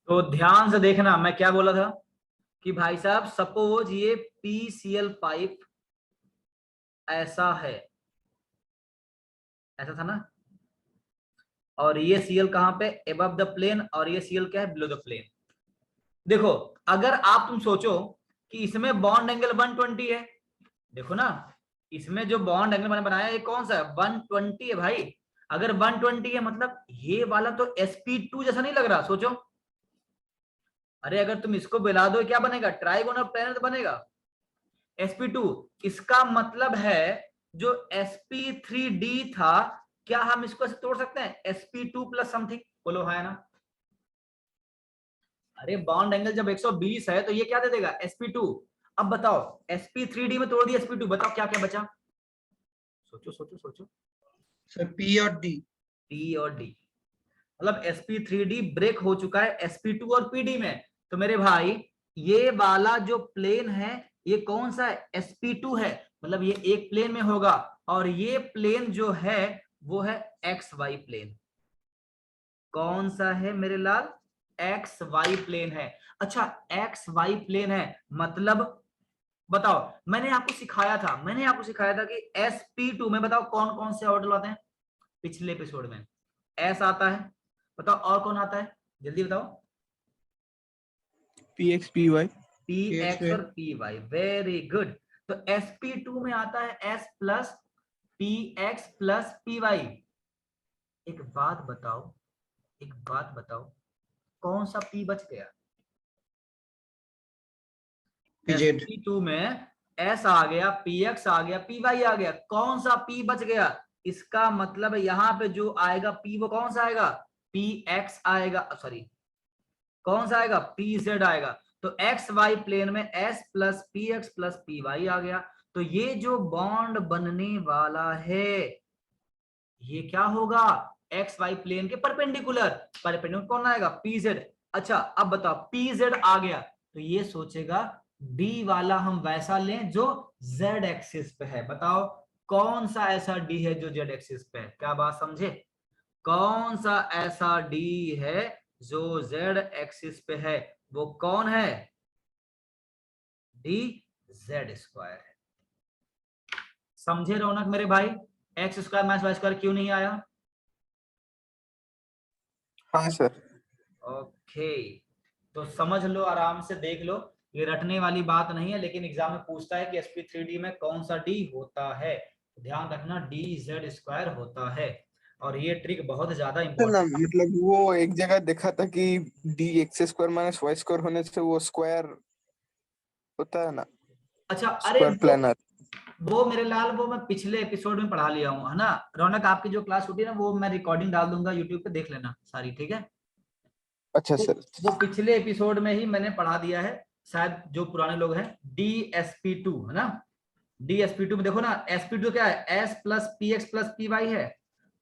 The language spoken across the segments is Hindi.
तो ध्यान से देखना, मैं क्या बोला था कि भाई साहब सपोज ये PCl पाइप ऐसा है, ऐसा था ना, और ये Cl कहां पे, एबव द प्लेन, और ये Cl क्या है, बिलो द प्लेन। देखो अगर आप तुम सोचो कि इसमें बॉन्ड एंगल 120 है, देखो ना इसमें जो बॉन्ड एंगल मैंने बनाया ये कौन सा है, 120 है भाई। अगर 120 है मतलब ये वाला तो sp2 जैसा नहीं लग रहा, सोचो। अरे अगर तुम इसको मिला दो क्या बनेगा, ट्राइगोनल प्लेनर बनेगा sp2। इसका मतलब है जो sp3d था, क्या हम इसको ऐसे तोड़ सकते हैं, sp2 प्लस समथिंग, बोलो हाँ ना। अरे बॉन्ड एंगल जब 120 है तो ये क्या दे देगा, sp2। अब बताओ sp3d में तोड़ दिया sp2, बताओ क्या क्या बचा, सोचो सोचो सोचो। सर पी और डी, P और D, मतलब sp3d ब्रेक हो चुका है sp2 और pd में। तो मेरे भाई ये वाला जो प्लेन है ये कौन सा है, sp2 है, मतलब ये एक प्लेन में होगा, और ये प्लेन जो है वो है xy प्लेन। कौन सा है मेरे लाल, xy प्लेन है। अच्छा xy प्लेन है मतलब बताओ, मैंने आपको सिखाया था, कि sp2 में बताओ कौन कौन से ऑर्बिटल आते हैं, पिछले एपिसोड में s आता है, बताओ और कौन आता है, जल्दी बताओ। px py px और py, वेरी गुड। तो sp2 में आता है s plus px plus py। एक बात बताओ, कौन सा p बच गया, पीजेड, sp2 में s आ गया, px आ गया, py आ गया, कौन सा p बच गया, इसका मतलब यहाँ पे जो आएगा p वो कौन सा आएगा, px आएगा, सॉरी कौन सा आएगा, pz आएगा। तो एक्स वाई प्लेन में s plus p x plus p y आ गया। तो ये जो बॉन्ड बनने वाला है ये क्या होगा, एक्स वाई प्लेन के परपेंडिकुलर कौन आएगा, pz। अच्छा अब बताओ pz आ गया तो ये सोचेगा d वाला हम वैसा लें जो z एक्सिस पे है, बताओ कौन सा ऐसा d है जो z एक्सिस पे है, क्या बात समझे, कौन सा ऐसा d है जो z एक्सिस पे है, वो कौन है, डी जेड स्क्वायर है। समझे रौनक मेरे भाई, x square minus y square क्यों नहीं आया, हाँ सर। ओके। तो समझ लो, आराम से देख लो, ये रटने वाली बात नहीं है, लेकिन एग्जाम में पूछता है कि sp3d में कौन सा d होता है, ध्यान रखना डी जेड स्क्वायर होता है। और ये ट्रिक बहुत ज्यादा ना इंपॉर्टेंट। मतलब वो एक जगह देखा था कि d x square minus y square होने से वो स्क्वायर होता है ना, अच्छा अरे स्क्वायर प्लानर। वो मेरे लाल वो मैं पिछले एपिसोड में पढ़ा लिया हूँ, है ना रौनक, आपकी जो क्लास होती है ना वो मैं रिकॉर्डिंग डाल दूंगा यूट्यूब पे, देख लेना सारी, ठीक है। अच्छा सर। वो पिछले एपिसोड में ही मैंने पढ़ा दिया है, शायद जो पुराने लोग हैं, DSP2 है ना, DSP2 में देखो ना, sp2 क्या है, s plus p x plus p y है,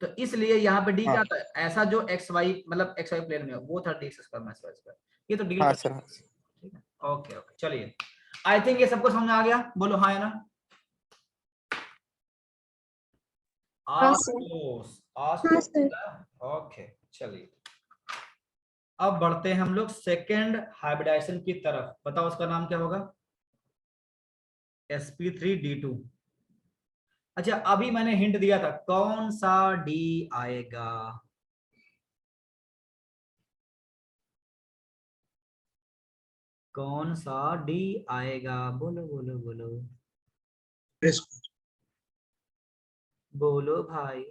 तो इसलिए यहाँ पे d हाँ क्या आता है, ऐसा जो एक्स वाई मतलब एक्स वाई प्लेन में हो वो था d square minus y square, ये तो डील हाँ कर, सर। ठीक है। ओके ओके चलिए, आई थिंक ये सबको समझ आ गया, बोलो हाँ है ना, ओके चलिए। अब बढ़ते हैं हम लोग सेकेंड हाइब्रिडाइजेशन की तरफ, बताओ उसका नाम क्या होगा, sp3d2। अच्छा अभी मैंने हिंट दिया था कौन सा डी आएगा, कौन सा डी आएगा, बोलो बोलो बोलो बोलो भाई।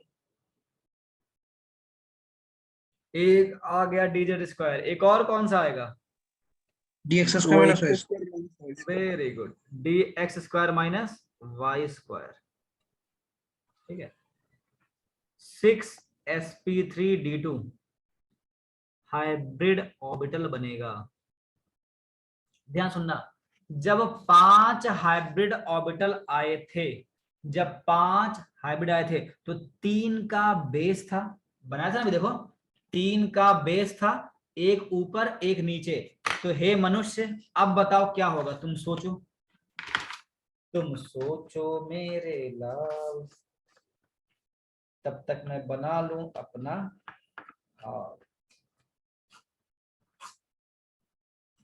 एक आ गया डीजेड स्क्वायर, एक और कौन सा आएगा, डी एक्स वो square minus x y, square minus y square. Very good, d x square minus y square, ठीक है। 6sp3d2 हाइब्रिड ऑर्बिटल बनेगा, ध्यान सुनना, जब 5 हाइब्रिड ऑर्बिटल आए थे, जब 5 हाइब्रिड आए थे तो 3 का बेस था, बनाया था ना अभी देखो, 3 का बेस था, एक ऊपर एक नीचे। तो हे मनुष्य अब बताओ क्या होगा, तुम सोचो, तुम सोचो मेरे लाल, तब तक मैं बना लूं अपना हाँ।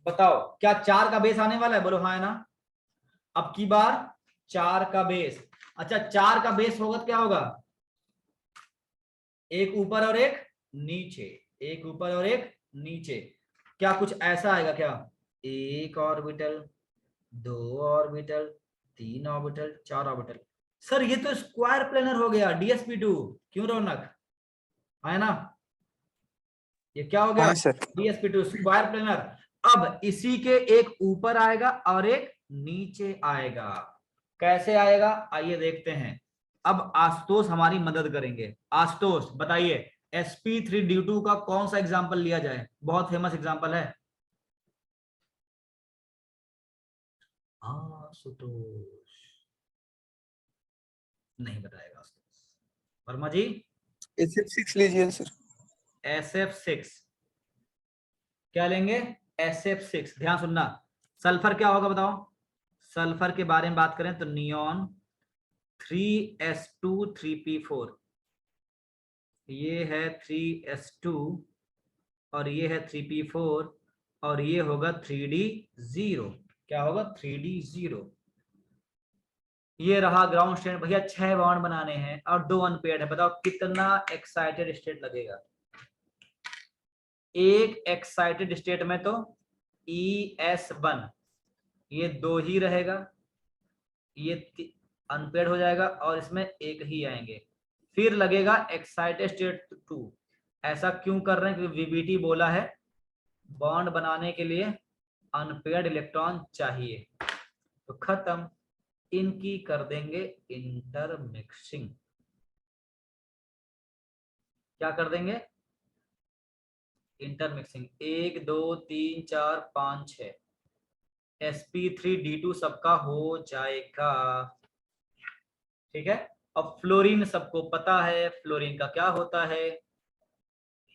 बताओ क्या 4 का बेस आने वाला है? बोलो हाँ है ना। अब की बार 4 का बेस। अच्छा 4 का बेस होगा तो क्या होगा? एक ऊपर और एक नीचे, एक ऊपर और एक नीचे। क्या कुछ ऐसा आएगा क्या? एक orbital, 2 orbital, 3 orbital, 4 orbital. Sir ये तो स्क्वायर प्लेनर हो गया DSP2। क्यों रौनक? है ना? ये क्या हो गया? हाँ सर। DSP2 square planar. अब इसी के एक ऊपर आएगा और एक नीचे आएगा। कैसे आएगा आइए देखते हैं। अब आशुतोष हमारी मदद करेंगे। आशुतोष बताइए sp3d2 का कौन सा एग्जांपल लिया जाए? बहुत फेमस एग्जांपल है। आशुतोष नहीं बताएगा आशुतोष। वर्मा जी SF6 लीजिए सर। SF6 क्या लेंगे? SF6 ध्यान सुनना। सल्फर क्या होगा बताओ? सल्फर के बारे में बात करें तो नियॉन 3s2 3p4, ये है 3s2 और ये है 3p4 और ये होगा 3d0। क्या होगा? 3d0। ये रहा ग्राउंड स्टेट। भैया 6 बॉन्ड बनाने हैं और 2 अनपेयर्ड है। बताओ कितना एक्साइटेड स्टेट लगेगा? एक एक्साइटेड स्टेट में तो ES1 ये 2 ही रहेगा, ये अनपेयर्ड हो जाएगा और इसमें एक ही आएंगे। फिर लगेगा एक्साइटेड स्टेट 2। ऐसा क्यों कर रहे हैं? क्योंकि VBT बोला है बॉन्ड बनाने के लिए अनपेयर्ड इलेक्ट्रॉन चाहिए। तो खत्म, इनकी कर देंगे इंटरमिक्सिंग। क्या कर देंगे? इंटरमिक्सिंग। 1 2 3 4 5 6 sp3d2 सबका हो जाएगा। ठीक है। अब फ्लोरीन सबको पता है, फ्लोरीन का क्या होता है?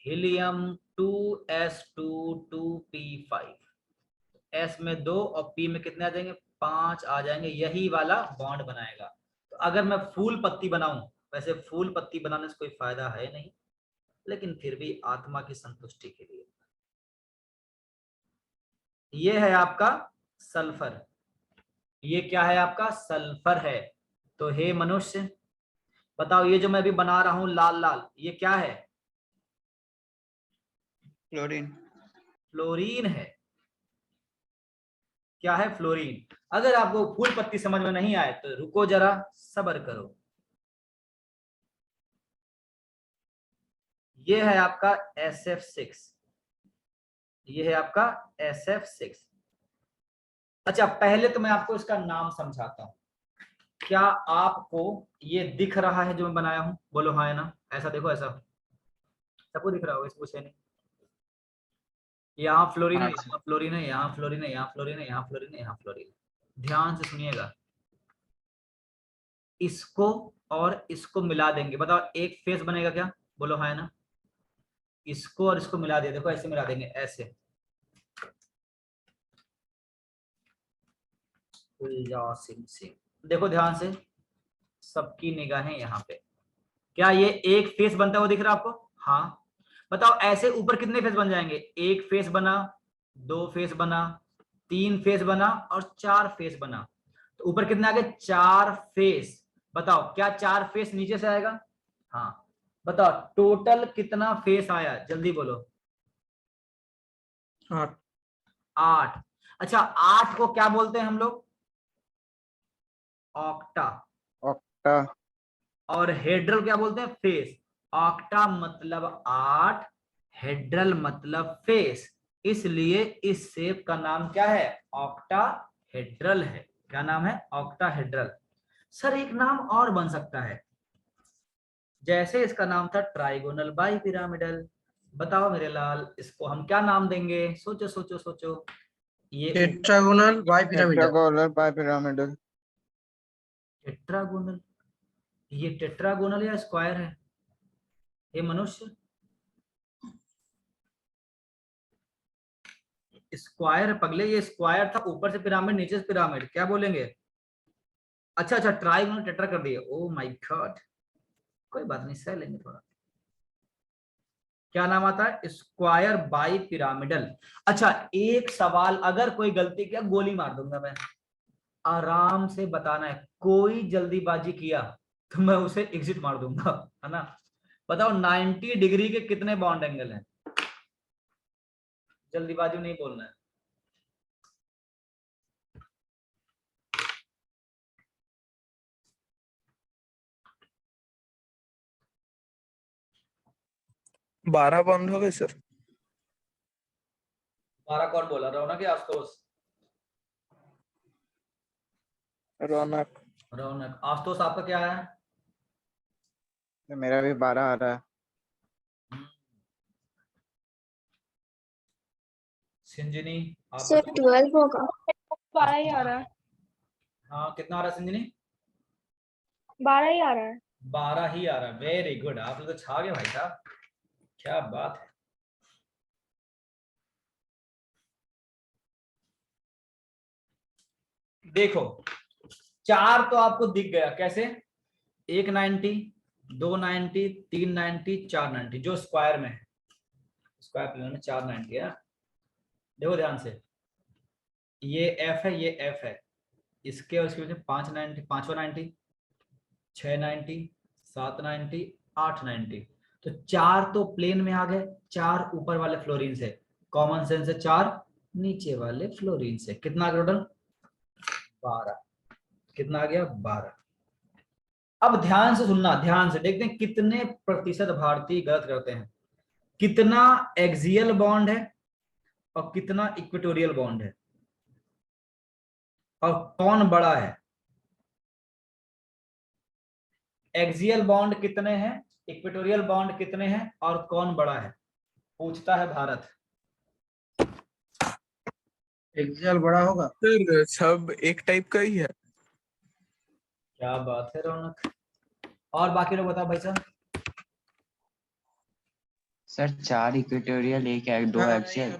Helium 2s2 2p5। s में 2 और p में कितने आ जाएंगे? 5 आ जाएंगे। यही वाला बॉन्ड बनाएगा। तो अगर मैं फूल पत्ती बनाऊं, वैसे फूल पत्ती बनाने से कोई फायदा है नहीं, लेकिन फिर भी आत्मा की संतुष्टि के लिए, ये है आपका सल्फर। ये क्या है? आपका सल्फर है। तो हे मनुष्य बताओ, ये जो मैं अभी बना रहा हूं लाल लाल, ये क्या है? क्लोरीन। फ्लोरीन है। क्या है? फ्लोरीन। अगर आपको फूल पत्ती समझ में नहीं आए तो रुको जरा, सब्र करो। ये है आपका SF6। ये है आपका SF6। अच्छा पहले तो मैं आपको इसका नाम समझाता हूं। क्या आपको ये दिख रहा है जो मैं बनाया हूं? बोलो हाँ है ना। ऐसा देखो, ऐसा सबको दिख रहा होगा, इसको पूछे नहीं। यहाँ फ्लोरीन है, हाँ यहाँ फ्लोरीन है, यहाँ फ्लोरीन है, यहाँ फ्लोरीन है, यहाँ फ्लोरीन है, यहाँ फ्लोरीन है। ध्यान से सुनिएगा। इसको और इसको मिला देंगे। बताओ एक फेस बनेगा क्या? बोलो हाँ है ना। इसको और इसको मिला दिया, देखो ऐसे मिला देंगे, ऐसे। सिंह सिंह देखो ध्यान से, सबकी निगाहें यहाँ पे। क्या ये एक फेस बनता हुआ दिख रहा है आपको? हाँ। बताओ ऐसे ऊपर कितने फेस बन जाएंगे? एक फेस बना, 2 फेस बना, 3 फेस बना और 4 फेस बना। तो ऊपर कितने आ गए? 4 फेस। बताओ क्या 4 फेस नीचे से आएगा? हाँ। बताओ टोटल कितना फेस आया? जल्दी बोलो। 8। 8। अच्छा 8 को क्या बोलते हैं हम लोग? ऑक्टा। ऑक्टा। और हेड्रल क्या बोलते हैं? फेस। ऑक्टा मतलब 8, हेड्रल मतलब फेस। इसलिए इस शेप का नाम क्या है? ऑक्टा हेड्रल है। क्या नाम है? ऑक्टा हेड्रल। सर एक नाम और बन सकता है, जैसे इसका नाम था ट्राइगोनल बाई पिरामिडल। बताओ मेरे लाल, इसको हम क्या नाम देंगे? सोचो सोचो सोचो। ये tetragonal bi pyramidal. Tetragonal bipyramidal. Tetragonal, ये टेट्रागोनल या स्क्वायर है? ये मनुष्य स्क्वायर पगले, ये स्क्वायर था, ऊपर से पिरामिड नीचे से पिरामिड, क्या बोलेंगे? अच्छा अच्छा ट्राइगोनल टेट्रा कर दिए। ओ माय गॉड, कोई बात नहीं, सह लेंगे थोड़ा। क्या नाम आता है? Square bi pyramidal. अच्छा एक सवाल, अगर कोई गलती किया गोली मार दूंगा मैं, आराम से बताना है। कोई जल्दीबाजी किया तो मैं उसे एग्जिट मार दूंगा, है ना? बताओ 90 डिग्री के कितने बॉन्ड एंगल हैं? जल्दीबाजी में नहीं बोलना है। बारह बंद हो गए सर। 12 कौन बोला? रौनक या आशुतोष? रौनक। रौनक। आशुतोष आपका क्या है? मेरा भी 12 आ रहा है। सिंजिनी आप सर बताओ। 12 होगा। 12 ही आ रहा है। हाँ कितना आ रहा है सिंजिनी? 12 ही आ रहा है। 12 ही आ रहा है। वेरी गुड, आप लोग तो छा गए भाई साहब, क्या बात है। देखो चार तो आपको दिख गया, कैसे? 190, 290, 390, 490, जो स्क्वायर में है, स्क्वायर प्लेन में 490 है। देखो ध्यान से, ये एफ है, ये एफ है, इसके और इसके बीच में 590, 590, 690, 790, 890। तो चार तो प्लेन में आ गए, चार ऊपर वाले फ्लोरीन से, कॉमन सेंस है, चार नीचे वाले फ्लोरीन से। कितना टोटल? 12। कितना आ गया? 12। अब ध्यान से सुनना, ध्यान से देखते हैं कितने प्रतिशत भारतीय गलत करते हैं। कितना एक्सियल बॉन्ड है और कितना इक्वेटोरियल बॉन्ड है, और कौन बड़ा है? एक्सियल बॉन्ड कितने हैं, इक्वेटोरियल बॉन्ड कितने हैं, और कौन बड़ा है? पूछता है भारत। एक्सियल बड़ा होगा। सर सब एक टाइप का ही है। क्या बात है रौनक। और बाकी लोग बताओ भाई साहब। सर 4 इक्वेटोरियल, एक 2 एक्सियल।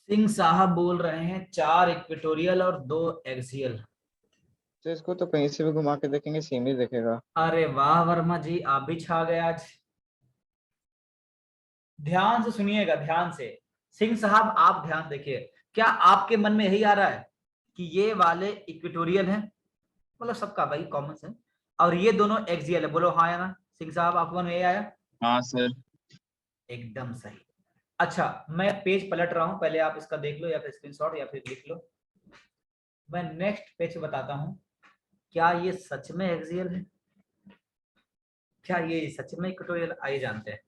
सिंह साहब बोल रहे हैं 4 इक्वेटोरियल और 2 एक्सियल। तो इसको तो कहीं से भी घुमा के देखेंगे सेम ही देखेगा। अरे वाह वर्मा जी, आप भी छा गए आज। ध्यान से सुनिएगा, ध्यान से। सिंह साहब आप ध्यान देखिए, क्या आपके मन में यही आ रहा है कि ये वाले इक्वेटोरियल हैं, मतलब सबका भाई कॉमन है, और ये दोनों एक्सियल है? बोलो हाँ या ना। सिंह साहब आपको मन में यही आया? हाँ सर। एकदम सही। अच्छा मैं पेज पलट रहा हूं, पहले आप इसका देख लो या फिर स्क्रीनशॉट या फिर लिख लो। मैं नेक्स्ट पेज बताता हूं, क्या ये सच में एक्सियल है, क्या ये सच में इक्वेटोरियल? आइए जानते हैं।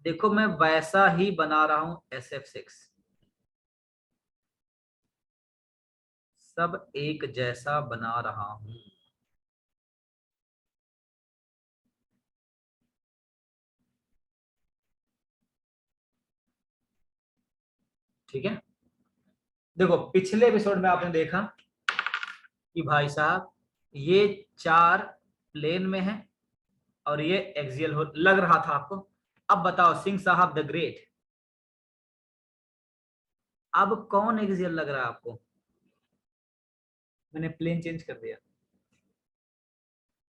देखो मैं वैसा ही बना रहा हूं SF6, सब एक जैसा बना रहा हूं। ठीक है, देखो पिछले एपिसोड में आपने देखा कि भाई साहब ये 4 प्लेन में है और ये एक्सियल हो लग रहा था आपको। अब बताओ सिंह साहब द ग्रेट, अब कौन एक्सियल लग रहा है आपको? मैंने प्लेन चेंज कर दिया,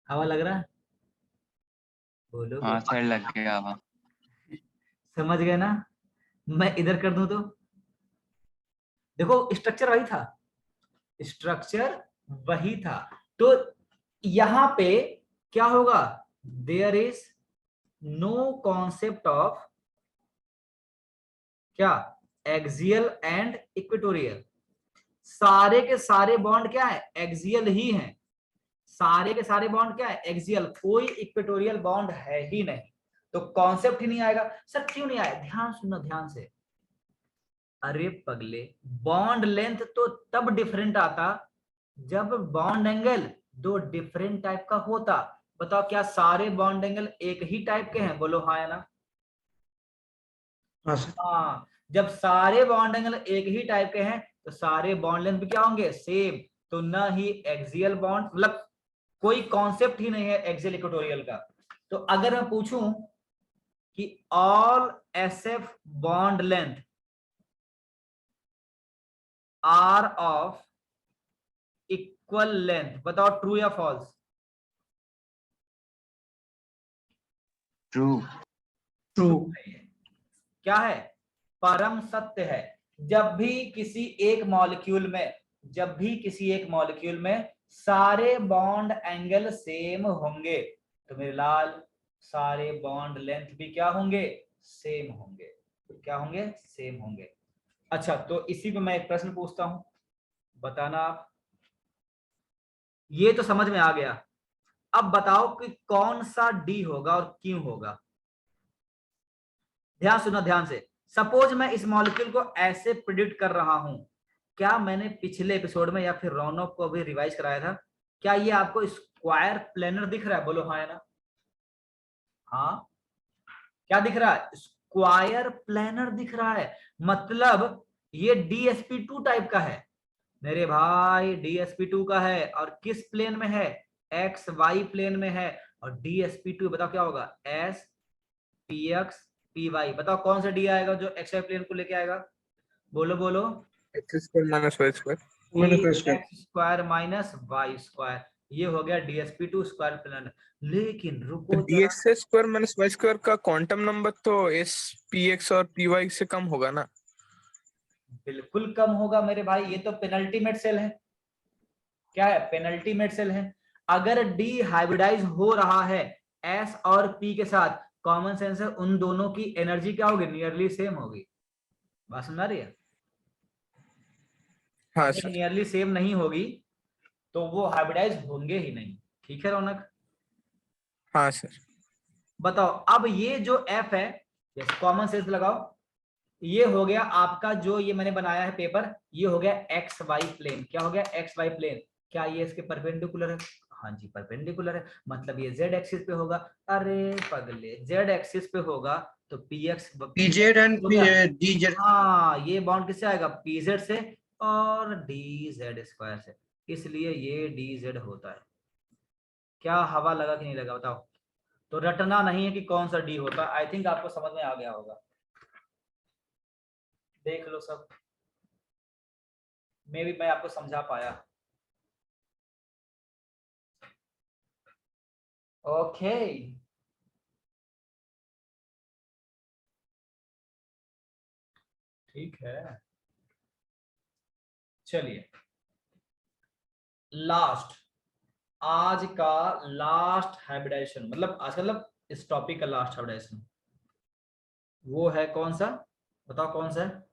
हवा लग रहा है? बोलो हाँ बोलो। सर लग गया वहाँ। समझ गए ना? मैं इधर कर दूं तो देखो स्ट्रक्चर वही था, स्ट्रक्चर वही था। तो यहां पे क्या होगा? There is no concept of क्या, एक्सियल एंड इक्वेटोरियल। सारे के सारे बॉन्ड क्या है? एक्सियल ही हैं। सारे के सारे बॉन्ड क्या है? एक्सियल, कोई इक्वेटोरियल बॉन्ड है ही नहीं। तो कॉन्सेप्ट ही नहीं आएगा। सर क्यों नहीं आया? ध्यान सुनना ध्यान से। अरे पगले, बॉन्ड लेंथ तो तब डिफरेंट आता जब बॉन्ड एंगल दो डिफरेंट टाइप का होता। बताओ क्या सारे बॉन्ड एंगल एक ही टाइप के हैं? बोलो हाँ या ना। हाँ सर। हाँ, जब सारे बॉन्ड एंगल एक ही टाइप के हैं तो सारे बॉन्ड लेंथ भी क्या होंगे? सेम। तो न ही एक्सियल बॉन्ड, मतलब कोई कॉन्सेप्ट ही नहीं है एक्सियल इक्वेटोरियल का। तो अगर मैं पूछूं कि all SF bond length are of equal length, बताओ ट्रू या फॉल्स? ट्रू। ट्रू। क्या है? परम सत्य है। जब भी किसी एक मॉलिक्यूल में सारे बॉन्ड एंगल सेम होंगे तो मेरे लाल सारे बॉन्ड लेंथ भी क्या होंगे? सेम होंगे। क्या होंगे? सेम होंगे। अच्छा, तो इसी पे मैं एक प्रश्न पूछता हूं, बताना आप। ये तो समझ में आ गया। अब बताओ कि कौन सा डी होगा और क्यों होगा। ध्यान सुनो ध्यान से। सपोज मैं इस मॉलिक्यूल को ऐसे प्रिडिक्ट कर रहा हूं। क्या मैंने पिछले एपिसोड में या फिर रौनक को अभी रिवाइज कराया था? क्या ये आपको स्क्वायर प्लेनर दिख रहा है? बोलो हाँ या ना। हाँ, क्या दिख रहा है? स्क्वायर प्लेनर दिख रहा है। मतलब ये DsP2 टाइप का है मेरे भाई, DsP2 का है। और किस प्लेन में है? XY प्लेन में है। और DsP2 बताओ क्या होगा? SPx PY। बताओ कौन सा डी आएगा जो XY प्लेन को लेके आएगा? बोलो बोलो। X square minus y square. X square minus y square. ये हो गया DsP2 स्क्वायर प्लेन। लेकिन रुको डी जरा, x square minus y square का क्वांटम नंबर तो एस पी एक्स और पी वाई से कम होगा ना? बिल्कुल कम होगा मेरे भाई। ये तो पेनल्टीमेट सेल है। क्या है? पेनल्टीमेट सेल है। अगर डी हाइब्रिडाइज हो रहा है एस और पी के साथ, कॉमन सेंस है उन दोनों की एनर्जी क्या होगी? नियरली सेम होगी। बात समझ आ रही है? हाँ अगर सर। नियरली सेम नहीं होगी तो वो हाइब्रिडाइज होंगे ही नहीं। ठीक है रौनक? हाँ सर। बताओ अब ये जो एफ है, कॉमन सेंस लगाओ। ये हो गया आपका जो ये मैंने बनाया है पेपर, ये हो गया एक्स वाई प्लेन। क्या हो गया? X y plane. क्या ये इसके परपेंडिकुलर है? हाँ जी परपेंडिकुलर है। मतलब ये जेड एक्सिस पे होगा। अरे पगले, जेड एक्सिस पे होगा तो पीएक्स पीजेड एंड डीजेड। हाँ, ये बॉन्ड किससे आएगा? पीजेड से और डीजेड स्क्वायर से। इसलिए ये डीजेड होता है। क्या हवा लगा कि नहीं लगा बताओ? तो रटना नहीं है कि कौन सा डी होता। आई थिंक आपको समझ में आ गया होगा। देख लो सब, मे भी मैं आपको समझा पाया। ओके ठीक है, चलिए लास्ट, आज का लास्ट हाइब्रिडाइजेशन, मतलब आज मतलब इस टॉपिक का लास्ट हाइब्रिडाइजेशन वो है कौन सा? बताओ कौन सा है?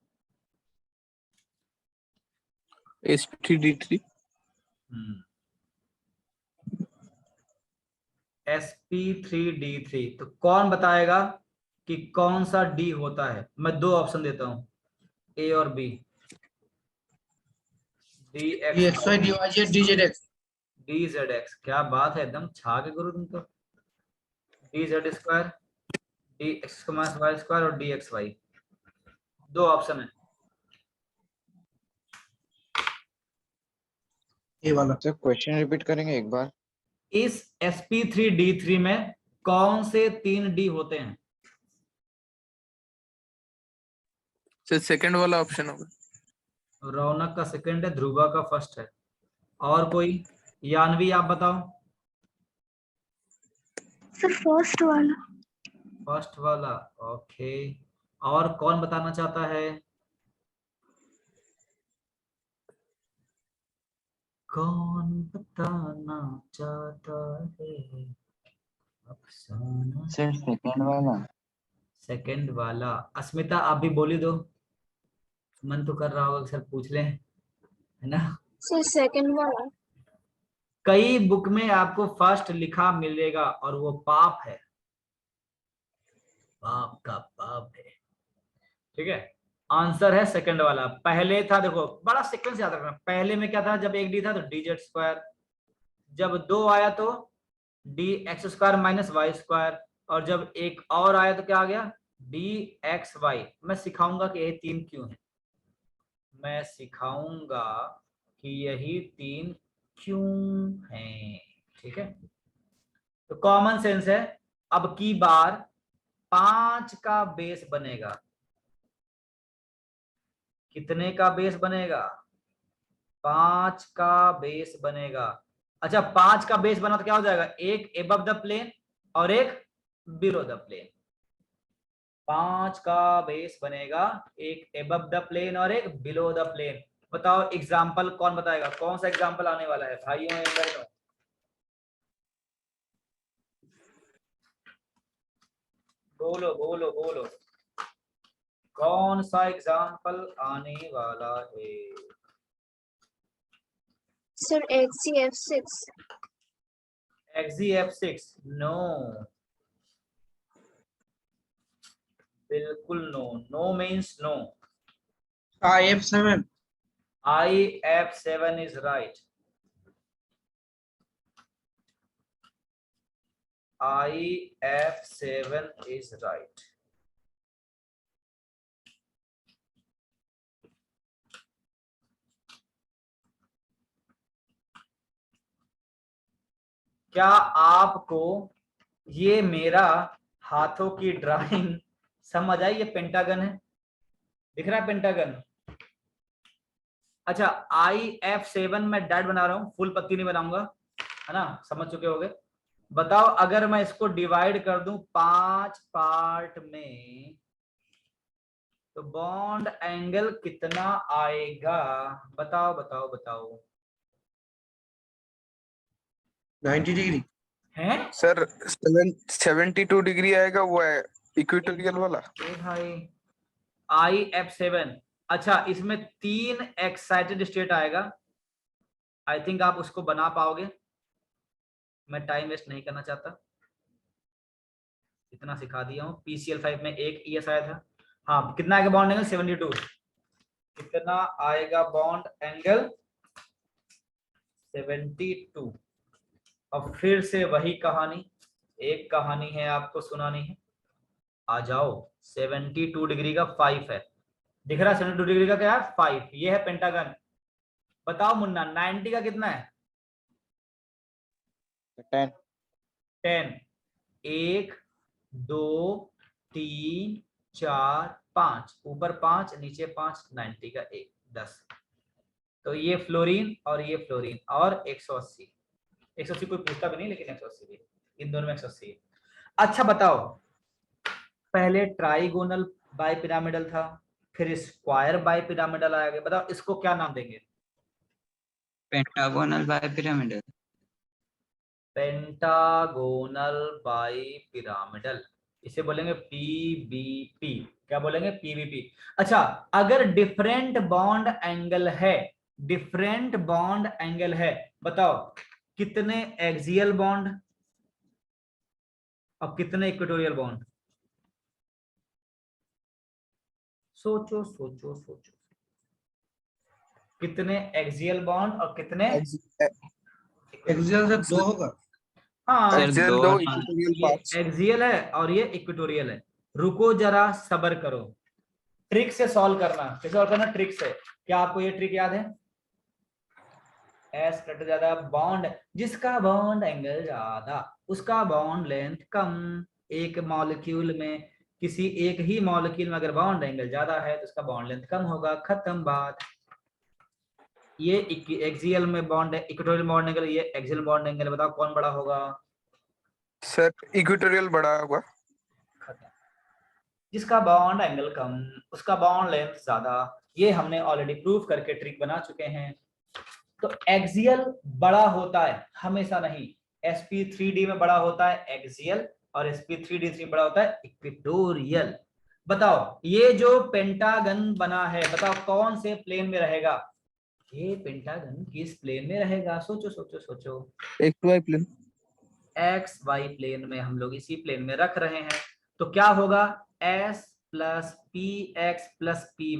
sp3d3। sp3d3। तो कौन बताएगा कि कौन सा डी होता है? मैं दो ऑप्शन देता हूं, ए और बी। डी ये x x y d z x. D z x. क्या बात है, एकदम छा के गुरु तुम तो। D z square, d x minus y square और डी एक्स वाई। दो ऑप्शन है। ये वाला। सर क्वेश्चन रिपीट करेंगे एक बार? इस sp3d3 में कौन से 3 डी होते हैं? सर सेकंड वाला ऑप्शन होगा। रौनक का सेकंड है, ध्रुवा का फर्स्ट है। और कोई? यानवी आप बताओ। सर फर्स्ट वाला। फर्स्ट वाला, ओके। और कौन बताना चाहता है? कौन बताना चाहता है अफसाना? सर सेकंड वाला। सेकंड वाला। अस्मिता आप भी बोली दो, मन तो कर रहा होगा कि सर पूछ लें, है ना? सर सेकंड वाला। कई बुक में आपको फर्स्ट लिखा मिलेगा और वो पाप है, पाप का पाप है। ठीक है, आंसर है सेकंड वाला। पहले था, देखो बड़ा सीक्वेंस याद रखना, पहले में क्या था? जब एक डी था तो डी जेड स्क्वायर, जब दो आया तो d x square minus y square, और जब एक और आया तो क्या आ गया? D x y. मैं सिखाऊंगा कि ये 3 क्यों है, मैं सिखाऊंगा कि यही 3 क्यों हैं। ठीक है, तो कॉमन सेंस है। अब की बार 5 का बेस बनेगा। कितने का बेस बनेगा? 5 का बेस बनेगा। अच्छा 5 का बेस बना तो क्या हो जाएगा, एक एबव द प्लेन और एक बिलो द प्लेन। 5 का बेस बनेगा, एक एबव द प्लेन और एक बिलो द प्लेन। बताओ एग्जाम्पल कौन बताएगा, कौन सा एग्जाम्पल आने वाला है भाइयों एवं बहनों? बोलो बोलो बोलो, कौन सा एग्जाम्पल आने वाला है? Sir, XCF6. XGF6 नो, बिल्कुल no. No means no. IF7. IF7 is right. IF7 is right. क्या आपको ये मेरा हाथों की ड्राइंग समझ आई? ये पेंटागन है, दिख रहा है पेंटागन? अच्छा IF7 में डैट बना रहा हूं, फुल पत्ती नहीं बनाऊंगा, है ना, समझ चुके होगे। बताओ अगर मैं इसको डिवाइड कर दूं 5 पार्ट में तो बॉन्ड एंगल कितना आएगा? बताओ बताओ बताओ। 90 degree. हैं सर 72 डिग्री आएगा, वो है इक्वेटोरियल वाला। ए भाई IF7, अच्छा इसमें 3 एक्साइटेड स्टेट आएगा। आई थिंक आप उसको बना पाओगे, मैं टाइम वेस्ट नहीं करना चाहता, इतना सिखा दिया हूँ। PCL5 में एक ES आया था। हाँ कितना आएगा बॉन्ड एंगल? 72। कितना आएगा बॉन्ड एंगल? 72। अब फिर से वही कहानी, एक कहानी है आपको सुनानी है। आ जाओ, 72 डिग्री का 5 है, दिख रहा है 72 डिग्री का क्या है? 5। ये है पेंटागन। बताओ मुन्ना 90 का कितना है? 10। 10। 1 2 3 4 5, ऊपर 5 नीचे 5, 90 का 1 10। तो ये फ्लोरीन और ये फ्लोरीन और 180। 180 कोई पूछता भी नहीं, लेकिन 180 भी, इन दोनों में 180 है। अच्छा बताओ, पहले ट्राइगोनल बाइपिरामिडल था, फिर स्क्वायर बाइपिरामिडल आ गया, बताओ इसको क्या नाम देंगे? Pentagonal bipyramidal. पेंटागोनल बाइपिरामिडल, इसे बोलेंगे PBP। क्या बोलेंगे? PBP। अच्छा अगर डिफरेंट बॉन्ड एंगल है, डिफरेंट बॉन्ड एंगल है, बताओ कितने एक्सियल बॉन्ड और कितने इक्वेटोरियल बॉन्ड? सोचो सोचो सोचो, कितने एक्सियल बॉन्ड और कितने? Axial से 2 होगा. हाँ सर एक्सियल 2 2, और 5। इक्वेटोरियल ये 5। एक्सियल है और ये इक्वेटोरियल है। रुको जरा सब्र करो, ट्रिक से सॉल्व करना। कैसे सॉल्व करना? ट्रिक से। क्या आपको ये ट्रिक याद है? एस कट ज्यादा बॉन्ड, जिसका बॉन्ड एंगल ज्यादा उसका बॉन्ड लेंथ कम। एक मॉलिक्यूल में, किसी एक ही मॉलिक्यूल में अगर बॉन्ड एंगल ज्यादा है तो उसका बॉन्ड लेंथ कम होगा, खत्म बात। ये एक्सियल में बॉन्ड है, इक्वेटोरियल बॉन्ड एंगल, ये एक्सियल बॉन्ड एंगल, बताओ कौन बड़ा होगा? सर इक्वेटोरियल बड़ा होगा। खत्म। जिसका बॉन्ड एंगल कम उसका बॉन्ड लेंथ ज्यादा, ये हमने ऑलरेडी प्रूव करके ट्रिक बना चुके हैं। तो एक्सियल बड़ा होता है हमेशा नहीं, sp3d में बड़ा होता है एक्सियल और sp3d3 बड़ा होता है इक्वेटोरियल। बताओ ये जो पेंटागन बना है, बताओ कौन से प्लेन में रहेगा? ये पेंटागन किस प्लेन में रहेगा? सोचो सोचो सोचो। XY plane. XY प्लेन में, हम लोग इसी प्लेन में रख रहे हैं। तो क्या होगा? s plus px plus py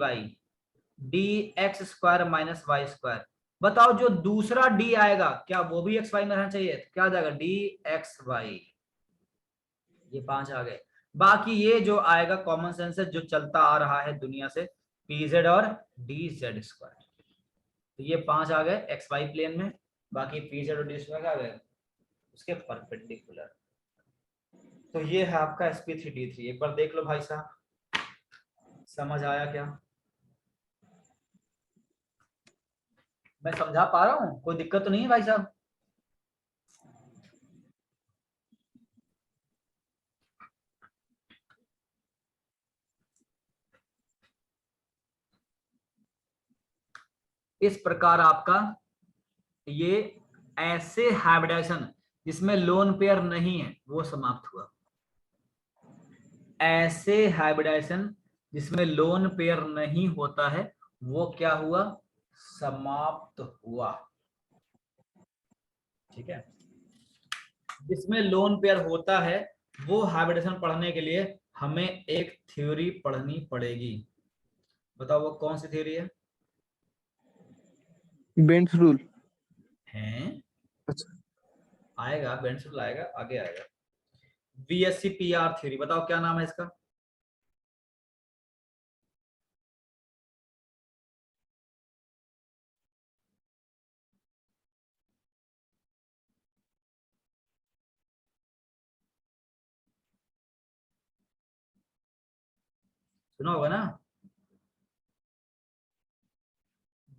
dx square minus y square. बताओ जो दूसरा d आएगा क्या वो भी xy में रहना चाहिए? तो क्या आ जाएगा? dxy। ये 5 आ गए। बाकी ये जो आएगा कॉमन सेंस है, जो चलता आ रहा है दुनिया से, pz और dz स्क्वायर। तो ये 5 आ गए xy प्लेन में, बाकी pz और d स्क्वायर आ गए उसके परपेंडिकुलर। तो ये है आपका sp3d3। एक बार देख लो भाई साहब, समझ आया क्या? मैं समझा पा रहा हूँ? कोई दिक्कत तो नहीं है भाई साहब? इस प्रकार आपका ये ऐसे हाइब्रिडाइजेशन जिसमें लोन पेयर नहीं है वो समाप्त हुआ। ऐसे हाइब्रिडाइजेशन जिसमें लोन पेयर नहीं होता है वो क्या हुआ? समाप्त हुआ। ठीक है, जिसमें लोन पेयर होता है वो हाइब्रिडेशन पढ़ने के लिए हमें एक थ्योरी पढ़नी पड़ेगी। बताओ वो कौन सी थ्योरी है? Bent's rule. हैं? अच्छा, आएगा, बेंड्स रूल आएगा, आगे आएगा। VSCPR थ्योरी, बताओ क्या नाम है इसका? सुना होगा ना?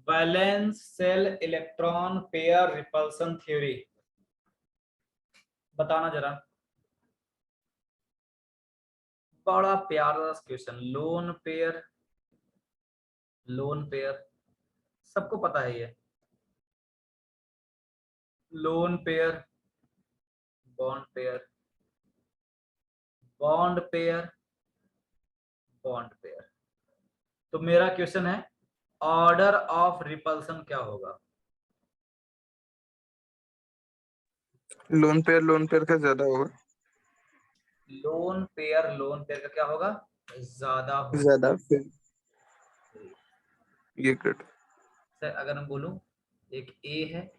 Valence shell electron pair repulsion theory. बताना जरा। बड़ा प्यारा question. Lone pair, lone pair सबको पता है ये। Loan pair, bond pair, bond pair, bond pair. तो मेरा क्वेश्चन है ऑर्डर ऑफ रिपल्सन क्या होगा? लोन पेयर का ज्यादा होगा। लोन पेयर का क्या होगा? ज्यादा होगा। ज्यादा, फिर ये कट। सर अगर मैं बोलूं एक ए है,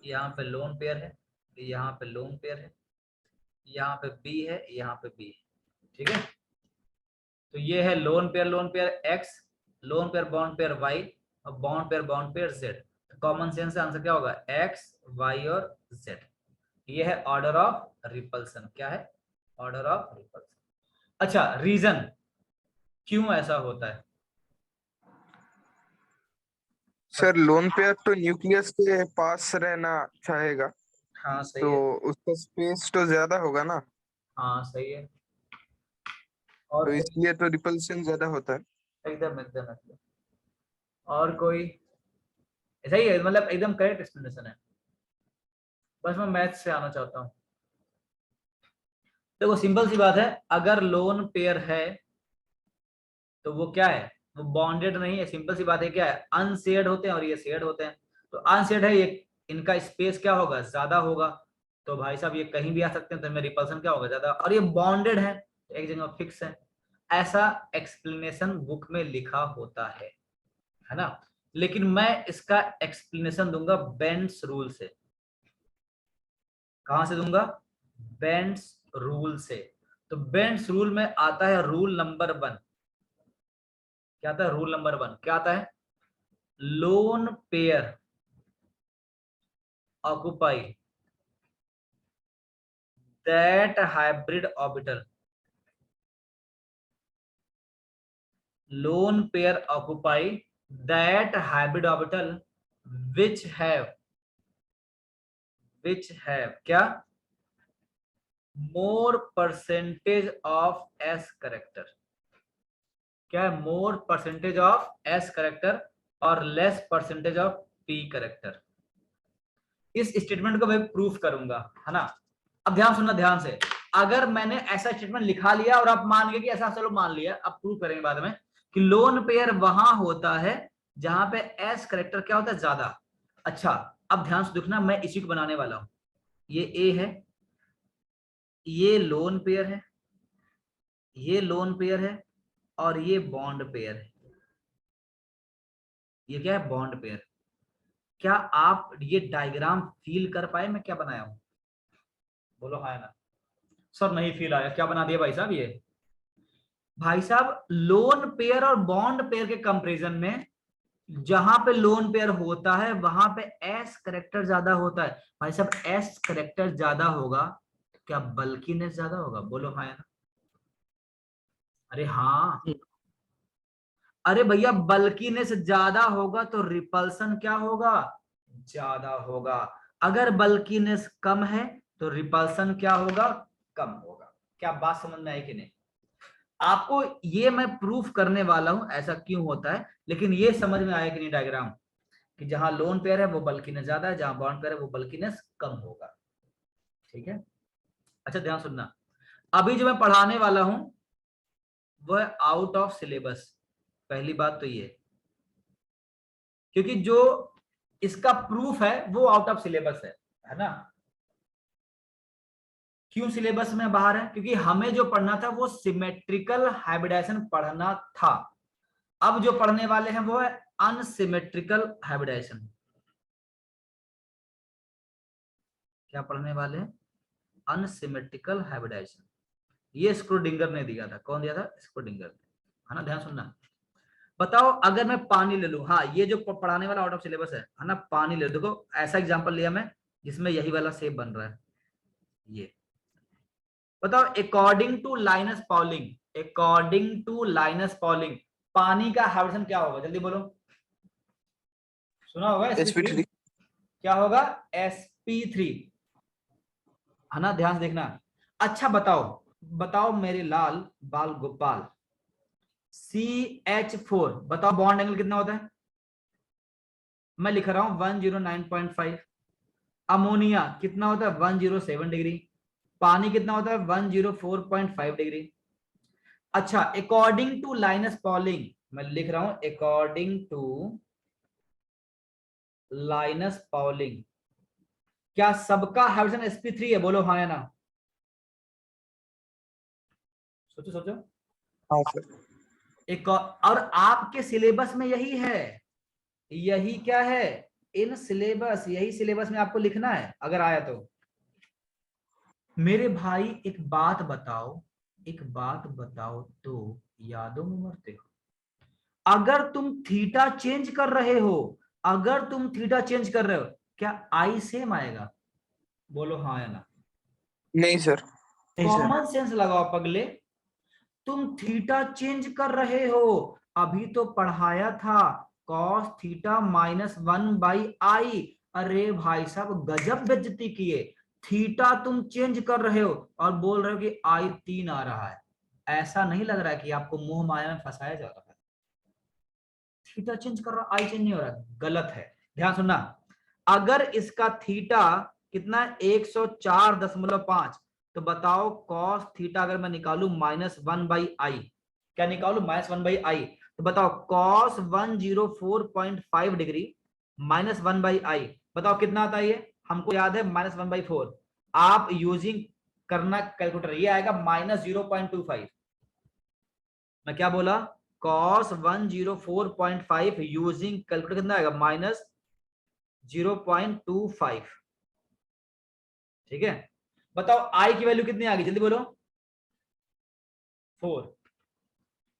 यहाँ पे लोन पेयर है, यहाँ पे लोन पेयर है, यहाँ पे बी है, यहाँ पे बी है। ठीक है, तो ये है lone pair x, lone pair bond pair y, और bond pair z. Common sense से आंसर क्या होगा? एक्स, वाई और जेड। ये है ऑर्डर ऑफ रिपल्सन। क्या है? Order of repulsion. अच्छा, रीजन क्यों ऐसा होता है? सर लोन पेयर तो न्यूक्लियस के पास रहना चाहेगा, हाँ सही तो है। उसका स्पेस तो ज्यादा होगा ना, हाँ सही है। और तो कोई? इसलिए तो रिपल्सन ज्यादा होता है। एकदम एकदम एकदम। और कोई? सही है, मतलब एकदम करेक्ट एक्सप्लेनेशन है। बस मैं मैथ से आना चाहता हूँ। देखो सिंपल सी बात है, अगर लोन पेयर है तो वो क्या है? वो बॉन्डेड नहीं है। सिंपल सी बात है, क्या है? अनशेयर्ड होते हैं और ये शेयर्ड होते हैं। तो अनशेयर्ड है ये, इनका स्पेस क्या होगा? ज्यादा होगा। तो भाई साहब ये कहीं भी आ सकते हैं, तो इनमें रिपल्सन क्या होगा? ज्यादा। और ये बॉन्डेड है तो एक जगह फिक्स है। ऐसा एक्सप्लेनेशन बुक में लिखा होता है ना? लेकिन मैं इसका एक्सप्लेनेशन दूंगा बेंड्स रूल से। कहां से दूंगा? बेंड्स रूल से। तो बेंड्स रूल में आता है रूल नंबर 1। क्या आता है? रूल नंबर 1 क्या आता है? Lone pair occupy that hybrid orbital. Lone pair occupy that hybrid orbital which have क्या? मोर परसेंटेज ऑफ एस करेक्टर। क्या है? मोर परसेंटेज ऑफ एस करेक्टर और less percentage of P character. इस स्टेटमेंट को मैं प्रूफ करूंगा, है ना? अब ध्यान सुनना ध्यान से। अगर मैंने ऐसा स्टेटमेंट लिखा लिया और आप मान गए कि ऐसा, चलो मान लिया, अब प्रूफ करेंगे बाद में कि लोन पेयर वहां होता है जहां पे एस करेक्टर क्या होता है? ज्यादा। अच्छा, अब ध्यान से देखना, मैं इसी को बनाने वाला हूं। ये ए है, ये लोन पेयर है, ये लोन पेयर है, और ये बॉन्ड पेयर है। ये क्या है? Bond pair. क्या आप ये डायग्राम फील कर पाए मैं क्या बनाया हूं? बोलो हाँ ना। सर नहीं फील आया, क्या बना दिया भाई साहब ये? भाई साहब लोन पेयर और बॉन्ड पेयर के कंपैरिजन में जहां पे लोन पेयर होता है वहां पे एस करेक्टर ज्यादा होता है। भाई साहब एस करेक्टर ज्यादा होगा, क्या बल्कीनेस ज्यादा होगा? बोलो हाँ ना। अरे हाँ। अरे भैया बल्कीनेस ज्यादा होगा तो रिपल्सन क्या होगा, ज्यादा होगा। अगर बल्कीनेस कम है तो रिपल्सन क्या होगा, कम होगा। क्या बात समझ में आई कि नहीं? आपको ये मैं प्रूफ करने वाला हूं ऐसा क्यों होता है, लेकिन ये समझ में आया कि नहीं डायग्राम, कि जहां लोन पेयर है वो बल्कीनेस ज्यादा है, जहां बॉन्ड पेयर है वो बल्कीनेस कम होगा। ठीक है, अच्छा ध्यान सुनना, अभी जो मैं पढ़ाने वाला हूं वह आउट ऑफ सिलेबस, पहली बात तो ये, क्योंकि जो इसका प्रूफ है वो आउट ऑफ सिलेबस है ना। क्यों सिलेबस में बाहर है? क्योंकि हमें जो पढ़ना था वो सिमेट्रिकल हाइब्रिडाइजेशन पढ़ना था। अब जो पढ़ने वाले हैं वो है अनसिमेट्रिकल हाइब्रिडाइजेशन। क्या पढ़ने वाले हैं? Unsymmetrical hybridisation. ये स्क्रोडिंगर ने दिया था। कौन दिया था? स्क्रोडिंगर ने, है ना। ध्यान सुनना, बताओ अगर मैं पानी ले लूं, हाँ ये जो पढ़ाने वाला आउट ऑफ सिलेबस है ना, पानी ले, देखो ऐसा एग्जांपल लिया मैं जिसमें यही वाला शेप बन रहा है। ये बताओ according to Linus Pauling, according to Linus Pauling पानी का हाइब्रिडेशन क्या होगा? जल्दी बोलो, सुना होगा sp3 sp3 क्या होगा? sp3, है ना। ध्यान से देखना। अच्छा बताओ, बताओ मेरे लाल बाल गोपाल, CH4 बताओ बॉन्ड एंगल कितना होता है? मैं लिख रहा हूं 109.5। अमोनिया कितना होता है? 107 डिग्री। पानी कितना होता है? 104.5 डिग्री। अच्छा अकॉर्डिंग टू लाइनस पॉलिंग मैं लिख रहा हूं अकॉर्डिंग टू लाइनस पॉलिंग क्या सबका हाइब्रिडेशन sp3 है? बोलो हाँ या ना, सोचो सोचो। हाँ सर एक और आपके सिलेबस में यही है, यही क्या है, इन सिलेबस, यही सिलेबस में आपको लिखना है अगर आया तो। मेरे भाई एक बात बताओ, एक बात बताओ तो यादों में मरते हो। अगर तुम थीटा चेंज कर रहे हो, अगर तुम थीटा चेंज कर रहे हो, क्या आई सेम आएगा? बोलो हाँ या ना। नहीं सर कॉमन सेंस लगाओ पगले, तुम थीटा चेंज कर रहे हो। अभी तो पढ़ाया था कॉस थीटा -1/i। अरे भाई साहब गजब बेइज्जती किए। थीटा तुम चेंज कर रहे हो और बोल रहे हो कि i3 आ रहा है। ऐसा नहीं लग रहा है कि आपको मोह माया में फंसाया जा रहा है? थीटा चेंज कर रहा, आई चेंज नहीं हो रहा, गलत है। ध्यान सुनना, अगर इसका थीटा कितना है 104.5, तो बताओ कॉस थीटा अगर मैं निकालू -1/i, क्या निकालू? -1/i, तो बताओ कॉस 104.5 डिग्री -1/i, बताओ कितना आता है? ये हमको याद है -1/4। आप यूजिंग करना कैलकुलेटर, ये आएगा -0.25। मैं क्या बोला? cos 104.5 यूजिंग कैलकुलेटर कितना आएगा? -0.25। ठीक है, बताओ आई की वैल्यू कितनी आ गई? जल्दी बोलो। 4।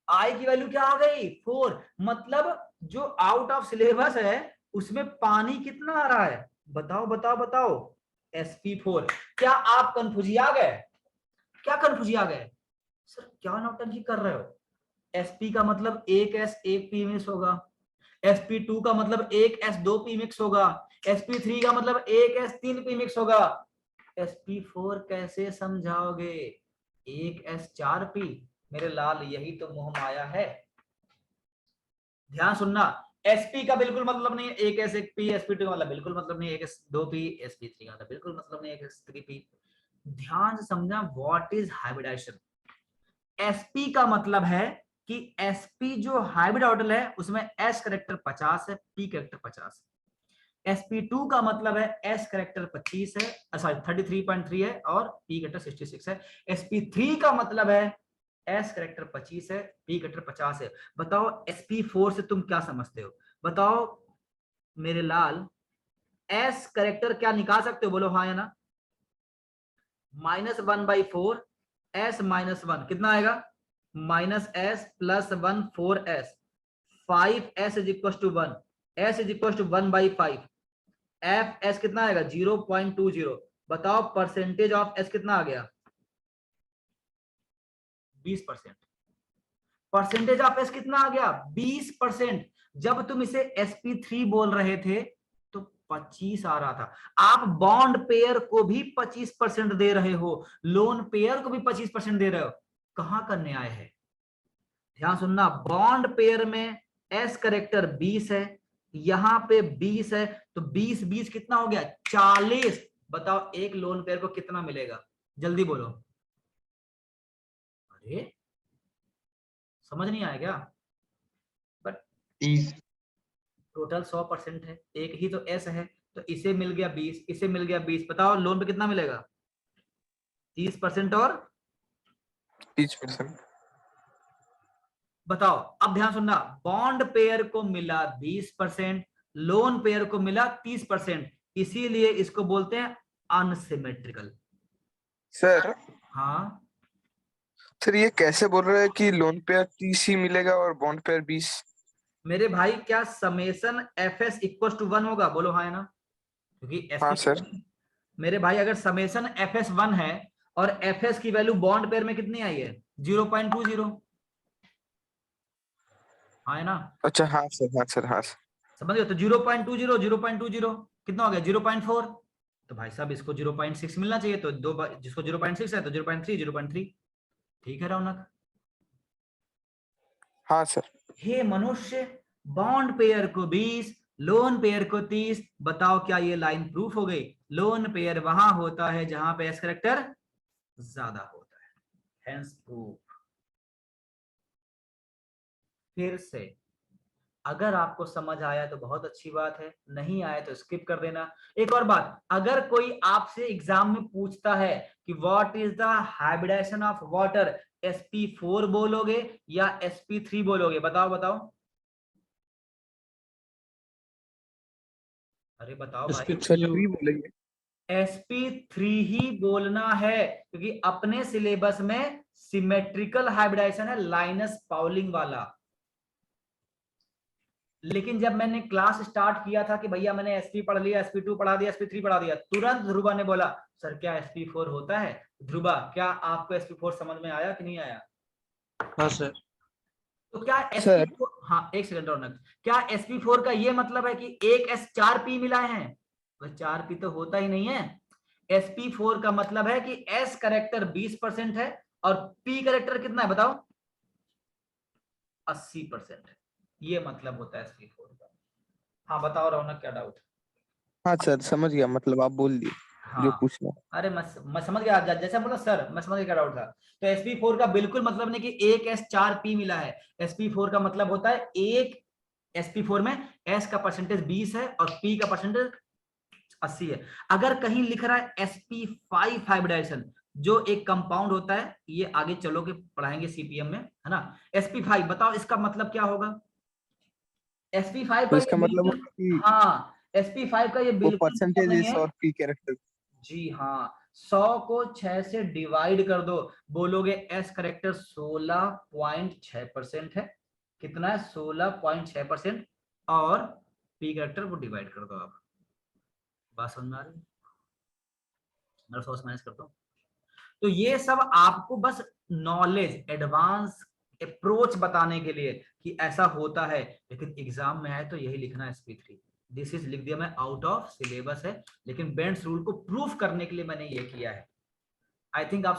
आई की वैल्यू क्या आ गई? 4। मतलब जो आउट ऑफ सिलेबस है उसमें पानी कितना आ रहा है? बताओ बताओ बताओ, sp4। क्या आप कंफ्यूजिया गए? क्या कंफ्यूजिया गए? सर क्या नौटंकी कर रहे हो? sp का मतलब एक s एक p मिक्स होगा, sp2 का मतलब एक s दो p मिक्स होगा, sp3 का मतलब एक s तीन p मिक्स होगा। sp4 कैसे समझाओगे? एक s चार p। मेरे लाल यही तो मोह माया है। ध्यान सुनना, sp का बिल्कुल मतलब नहीं है एक s एक p, sp2 का मतलब बिल्कुल मतलब नहीं है एक s दो p, sp3 का मतलब बिल्कुल मतलब नहीं है एक s थ्री p। ध्यान से समझना व्हाट इज हाइब्रिडाइजेशन। sp का मतलब है कि sp जो हाइब्रिड ऑर्डर है उसमें s करेक्टर 50 है, p करेक्टर 50 है। sp2 का मतलब है s करेक्टर 25 है, सॉरी 33.3 है और p करेक्टर 66 है। sp3 का मतलब है s करेक्टर 25 है, p करेक्टर 50 है। बताओ sp4 से तुम क्या समझते हो? बताओ मेरे लाल, s करेक्टर क्या निकाल सकते हो? बोलो हाँ या ना। -1/4 s -1 कितना आएगा? -s + 1 4s, 5s is equal to 1, s is equal to 1/5, f s कितना आएगा? 0.20। बताओ परसेंटेज ऑफ एस कितना आ गया? 20%। परसेंटेज ऑफ एस कितना आ गया 20%। जब तुम इसे sp3 बोल रहे थे तो 25 आ रहा था। आप बॉन्ड पेयर को भी 25% दे रहे हो, लोन पेयर को भी 25% दे रहे हो, कहां करने आए हैं? ध्यान सुनना, बॉन्ड पेयर में एस करेक्टर 20 है, यहां पे 20 है, तो 20 कितना हो गया 40। बताओ एक लोन पेयर को कितना मिलेगा, जल्दी बोलो। अरे समझ नहीं आया क्या? बट 30 टोटल 100% है, एक ही तो एस है, तो इसे मिल गया 20, इसे मिल गया 20। बताओ लोन पे कितना मिलेगा? 30% और 30%। बताओ। अब ध्यान सुनना, बॉन्ड पेयर को मिला 20%, लोन पेयर को मिला 30%, इसीलिए इसको बोलते हैं अनसिमेट्रिकल। सर हाँ सर ये कैसे बोल रहे हैं कि लोन पेयर 30 ही मिलेगा और बॉन्ड पेयर 20? मेरे भाई, क्या summation f s equal to 1 होगा? बोलो हाँ है ना, क्योंकि हाँ SP सर। मेरे भाई अगर समेशन एफ एस 1 है और एफ एस की वैल्यू बॉन्ड पेयर में कितनी आई है 0.20, हाँ है ना? अच्छा हाँ सर, हाँ सर, हाँ सर। समझ गए? तो 0.20 0.20 कितना हो गया 0.4। तो भाई साहब इसको 0.6 मिलना चाहिए, तो जिसको 0.6 है तो 0.3 0.3। ठीक है रौनक? हाँ सर। हे मनुष्य, बॉन्ड पेयर को 20, लोन पेयर को 30। बताओ क्या ये लाइन प्रूफ हो गई? लोन पेयर वहां होता है जहां पे एस करेक्टर ज्यादा होता है, हेंस प्रूफ। फिर से, अगर आपको समझ आया तो बहुत अच्छी बात है, नहीं आया तो स्किप कर देना। एक और बात, अगर कोई आपसे एग्जाम में पूछता है कि what is the hybridization of water, sp4 बोलोगे या sp3 बोलोगे? बताओ बताओ, अरे बताओ भाई। सर 3 बोलेंगे। sp3 ही बोलना है, क्योंकि अपने सिलेबस में सिमेट्रिकल हाइब्रिडाइजेशन है, लाइनस पाउलिंग वाला। लेकिन जब मैंने क्लास स्टार्ट किया था कि भैया मैंने sp पढ़ लिया, sp2 पढ़ा दिया, sp3 पढ़ा दिया, तुरंत ध्रुवा ने बोला सर क्या sp4 होता है? ध्रुवा, क्या आपको sp4 समझ में आया कि नहीं आया? हाँ सर। तो क्या सर। sp4, हाँ एक सेकंड रौनक, क्या sp4 का ये मतलब है कि एक s 4p मिलाए हैं? वह 4p तो होता ही नहीं है। sp4 का मतलब है कि s करेक्टर 20% है और p करेक्टर कितना है बताओ? 80% है। ये मतलब होता है sp4 का। हाँ बताओ रौनक, क्या डाउट? हाँ सर समझ गया, मतलब आप बोल दिए जो हाँ पूछना। अरे मैं समझ गया, जैसे बोला सर मैं समझ गया क्या डाउट था। तो sp4 का बिल्कुल मतलब नहीं कि एक s 4p मिला है। sp4 का मतलब होता है एक sp4 में s का परसेंटेज 20 है और p का परसेंटेज 80 है। अगर कहीं लिख रहा है sp5 हाइब्रिडाइजेशन, जो एक कंपाउंड होता है, ये आगे चलो के पढ़ाएंगे सीपीएम में, है ना? sp5 बताओ इसका मतलब क्या होगा? sp5 तो का ये इसका मतलब बिल्कुल, होगा कि हाँ sp5 का ये वो बिल्कुल मतलब परसेंटेज नहीं इज है। और पी कैरेक्टर। जी हाँ, 100 को 6 से डिवाइड कर दो, बोलोगे एस करेक्टर 16.6% है। कितना है 16.6%, और पी करेक्टर को डिवाइड कर दो आप। बात समझ में आ रही है? मैं 100 से माइनस करता हूँ। तो ये सब आपको बस नॉलेज, एडवांस अप्रोच बताने के लिए कि ऐसा होता है, लेकिन एग्जाम में आए तो यही लिखना है sp3। दिस इज लिख दिया मैं, आउट ऑफ सिलेबस है, लेकिन बेंड्स रूल को प्रूफ करने के लिए मैंने ये किया है। आई थिंक आप